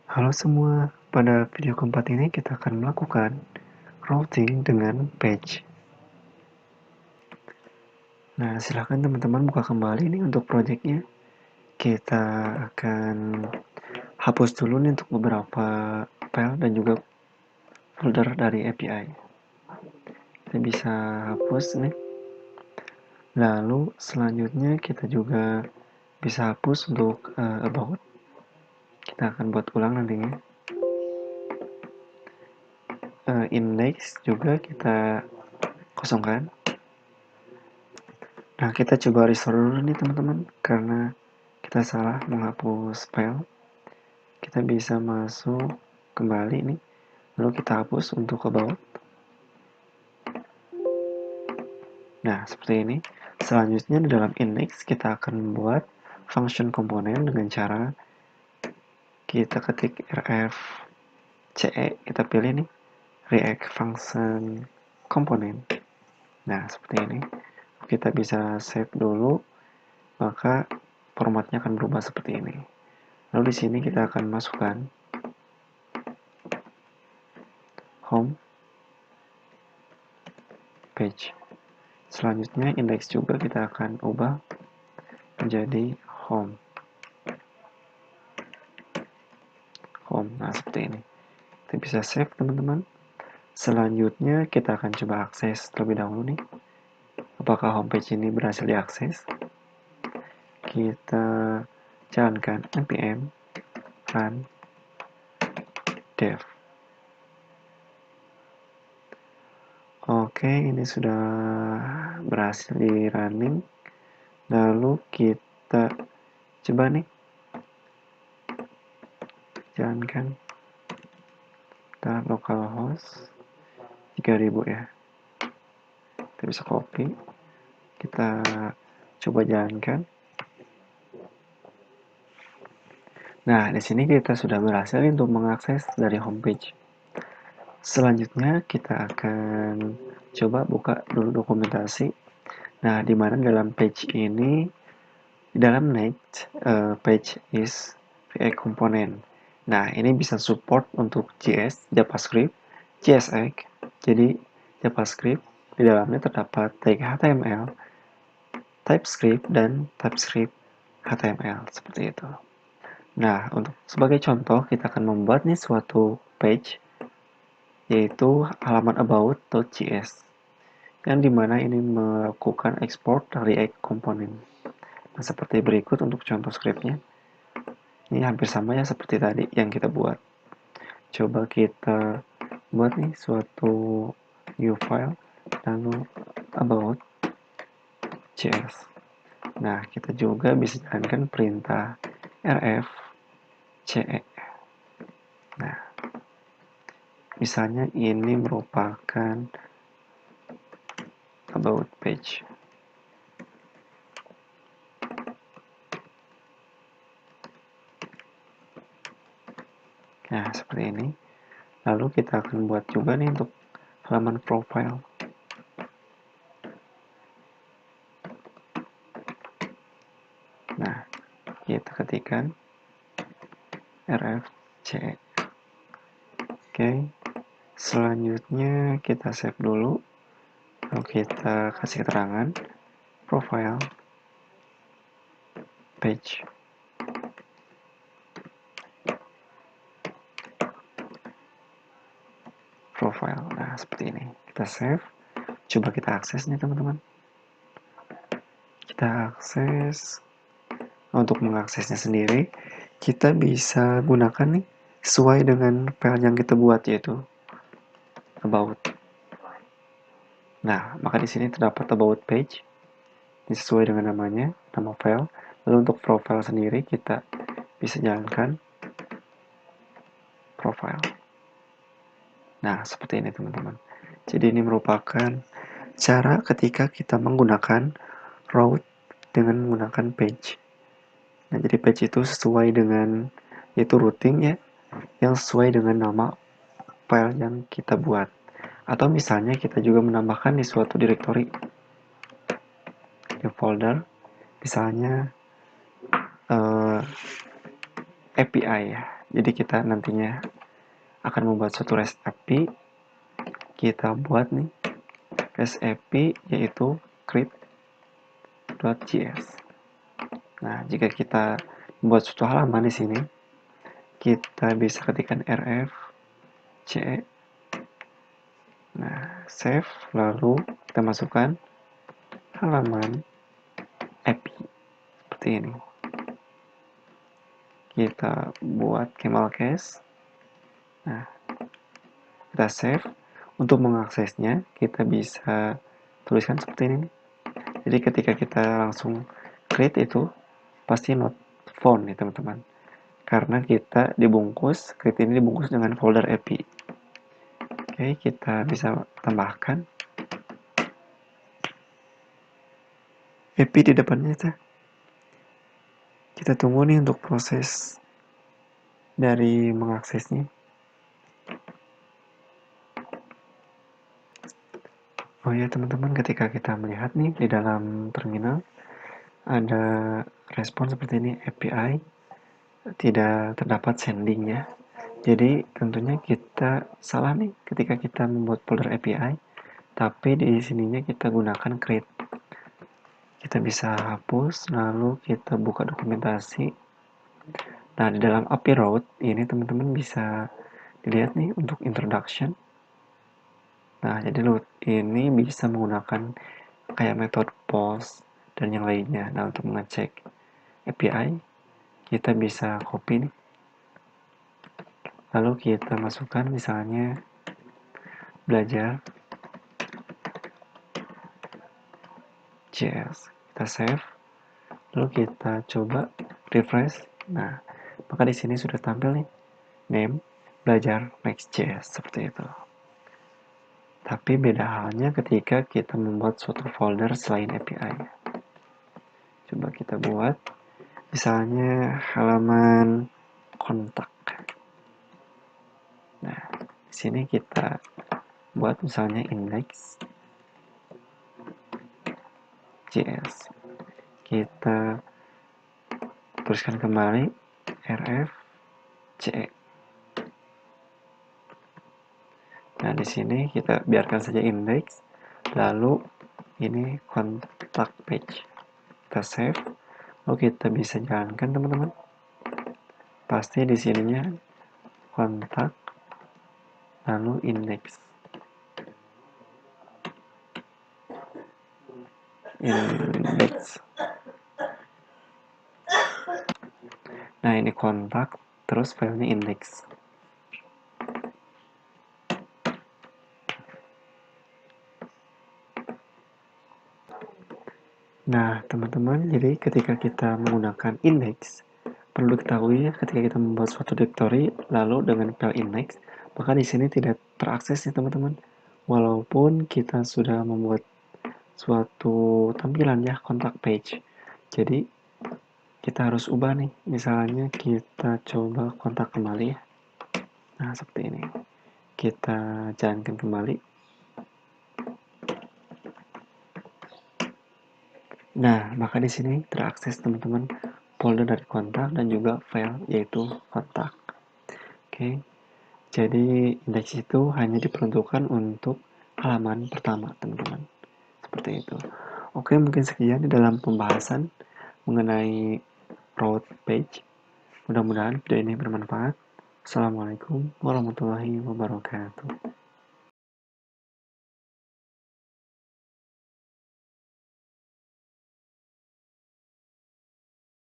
Halo semua, pada video keempat ini kita akan melakukan routing dengan page. Nah, silahkan teman-teman buka kembali nih untuk projectnya. Kita akan hapus dulu nih untuk beberapa file dan juga folder dari API. Kita bisa hapus nih. Lalu selanjutnya kita juga bisa hapus untuk about. Kita akan buat ulang nantinya. Index juga kita kosongkan. Nah, kita coba restore dulu nih teman-teman, karena kita salah menghapus file. Kita bisa masuk kembali nih, lalu kita hapus untuk about. Nah, seperti ini. Selanjutnya di dalam index kita akan membuat function komponen dengan cara kita ketik rf ce, kita pilih nih react function komponen. Nah, seperti ini. Kita bisa save dulu, maka formatnya akan berubah seperti ini. Lalu di sini kita akan masukkan home page. Selanjutnya index juga kita akan ubah menjadi home. Nah, seperti ini. Kita bisa save teman-teman. Selanjutnya kita akan coba akses terlebih dahulu nih. Apakah homepage ini berhasil diakses? Kita jalankan npm run dev. Oke, ini sudah berhasil di running. Lalu kita coba nih jalankan. Kita localhost 3000 ya. Kita bisa copy. Kita coba jalankan. Nah, di sini kita sudah berhasil untuk mengakses dari homepage. Selanjutnya kita akan coba buka dulu dokumentasi. Nah, di mana dalam page ini, di dalam next page is React component. Nah, ini bisa support untuk JS, JavaScript, JSX. Jadi JavaScript di dalamnya terdapat tag HTML, TypeScript dan TypeScript HTML seperti itu. Nah, untuk sebagai contoh kita akan membuat nih suatu page yaitu halaman about.js yang dimana ini melakukan export React component. Nah, seperti berikut untuk contoh scriptnya. Ini hampir sama ya seperti tadi yang kita buat. Coba kita buat nih suatu new file lalu about.js. Nah, kita juga bisa jalankan perintah rf ce. Nah, misalnya ini merupakan about page. Nah, seperti ini. Lalu kita akan buat juga nih untuk halaman profile. Nah, kita ketikkan rfce. Oke. Selanjutnya kita save dulu. Lalu kita kasih keterangan profile page. Profile. Nah, seperti ini. Kita save. Coba kita akses nih, teman-teman. Kita akses. Untuk mengaksesnya sendiri, kita bisa gunakan nih sesuai dengan file yang kita buat, yaitu about. Nah, maka di sini terdapat about page. Ini sesuai dengan namanya, nama file. Lalu untuk profile sendiri kita bisa jalankan profile. Nah, seperti ini teman-teman. Jadi ini merupakan cara ketika kita menggunakan route dengan menggunakan page. Nah, jadi page itu sesuai dengan, yaitu routing ya, yang sesuai dengan nama file yang kita buat. Atau misalnya kita juga menambahkan di suatu directory di folder, misalnya API ya. Jadi kita nantinya akan membuat suatu REST API. Kita buat nih REST API yaitu create.js. Nah, jika kita membuat suatu halaman di sini, kita bisa ketikkan rf ce. Nah, save, lalu kita masukkan halaman API seperti ini. Kita buat camel case. Nah, kita save. Untuk mengaksesnya, kita bisa tuliskan seperti ini. Jadi ketika kita langsung create itu, pasti not found nih teman-teman. Karena kita dibungkus, create ini dibungkus dengan folder API. Oke, kita bisa tambahkan API di depannya. Kita tunggu nih untuk proses dari mengaksesnya. Oh ya teman-teman, ketika kita melihat nih di dalam terminal ada respon seperti ini, API tidak terdapat sendingnya. Jadi tentunya kita salah nih ketika kita membuat folder API, tapi di sininya kita gunakan create. Kita bisa hapus, lalu kita buka dokumentasi. Nah, di dalam API route ini teman-teman bisa dilihat nih untuk introduction. Nah, jadi route ini bisa menggunakan kayak metode post dan yang lainnya. Nah, untuk mengecek API, kita bisa copy nih. Lalu kita masukkan misalnya belajar JS. Kita save. Lalu kita coba refresh. Nah, maka di sini sudah tampil nih name belajar Next.js seperti itu. Tapi beda halnya ketika kita membuat suatu folder selain API. Coba kita buat misalnya halaman kontak. Nah, di sini kita buat misalnya index.js. Kita tuliskan kembali rf ce. Nah, di sini kita biarkan saja index, lalu ini kontak page. Kita save, lalu kita bisa jalankan teman-teman. Pasti di sininya kontak, lalu index. Nah, ini kontak, terus filenya index. Nah, teman-teman, jadi ketika kita menggunakan index, perlu diketahui ya, ketika kita membuat suatu directory, lalu dengan file index, maka di sini tidak terakses ya teman-teman. Walaupun kita sudah membuat suatu tampilan ya, kontak page. Jadi, kita harus ubah nih. Misalnya kita coba kontak kembali ya. Nah, seperti ini. Kita jalankan kembali. Nah, maka di sini terakses teman-teman folder dari kontak dan juga file yaitu kontak. Oke. Jadi indeks itu hanya diperuntukkan untuk halaman pertama, teman-teman. Seperti itu. Oke, mungkin sekian di dalam pembahasan mengenai road page. Mudah-mudahan video ini bermanfaat. Assalamualaikum warahmatullahi wabarakatuh.